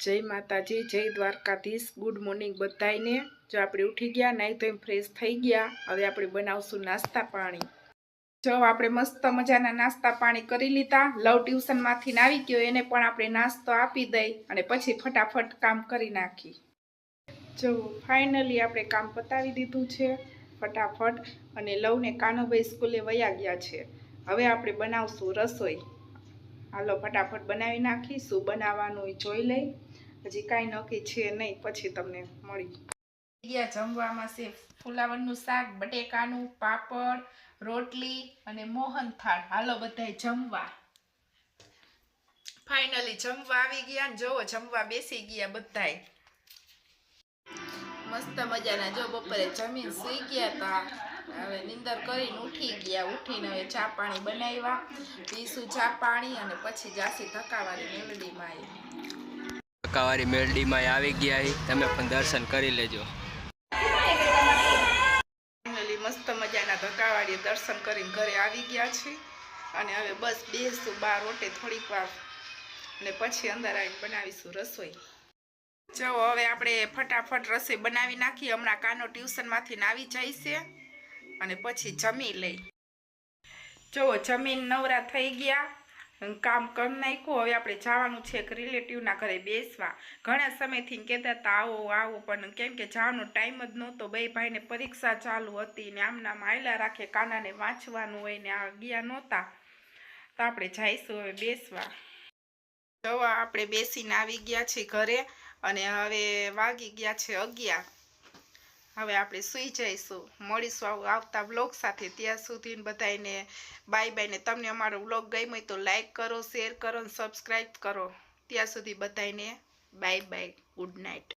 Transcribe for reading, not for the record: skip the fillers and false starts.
जय माताजी, जय द्वारकाधीश। Good morning बधाईने। जो आपणे उठी गया, नाई तो फ्रेश थई गया। हवे आपणे बनावशुं नास्ता पाणी। जो आपणे मस्त मजाना नास्ता पाणी करी लीधा। लव ट्यूशन मांथी आवी गयो, एने पण आपणे नास्तो आपी दई अने पछी फटाफट काम करी नाखी। जो फाइनली आपणे काम पतावी दीधुं छे फटाफट। अने लव ने कानोभाई स्कूले वया गया छे। हवे आपणे बनावशुं रसोई। हालो फटाफट बनावी नाखी। शुं बनाववानुं जोई लई। हजी कांई नक्की छे नहीं, पछी तमने मळी। गया जमवामां छे फुलावरनुं शाक, बटेकानुं, पापड़, रोटली अने मोहन थाळ। हालो बधाय जमवा। फाइनली जमवा आवी गया। जो जमवा बेसी गया बधाय। मस्त मजाना जो बपोरे जमीन सुई गया ता। हवे निंदर करीने उठी गया। उठीने हवे चा पाणी बनाव्या, पीसुं चा पाणी अने पछी जासी धक्कावारी मेलडीमां आई। धक्कावारी मेलडीमां आवी गया है, तमे पण दर्शन करी लेजो। फाइनली मस्त मजाना धक्कावारी दर्शन करीने घरे आवी गया छे अने हवे बस बेसुं बार ओटे थोड़ीक वार अने पछी अंदर आवीने बनावीशुं रसोई। जो हवे आपणे फटाफट रसोई बनावी नाखी। हमणां कानो ट्यूशन मांथी आवी जाय छे अने पछी जमी लई। जो जमीन नवरा थई गया, काम कर नाख्युं। हवे आपणे जवानुं छे एक रिलेटिवना घरे बेसवा। घणा समयथी कहेता हता आवो आवो, पण केम के जવાનો टाइम ज नहोतो। बे भाईने परीक्षा चालू हती ने आमना हाल्या राखे, कानाने वांचवानुं होय ने आ गया नहोता, तो आपणे जाईशुं हवे बेसवा। जो आपणे बेसीने आवी गया छे घरे अने हवे वागी गया छे 11। हवे आपणे सुई जईशुं। मळीशुं आवता व्लॉग साथे। त्यां सुधी बधायने बाय बाय ने तमने अमारो व्लॉग गम्यो होय तो लाइक करो, शेर करो, सब्सक्राइब करो। त्यां सुधी बधायने बाय बाय, गुड नाइट।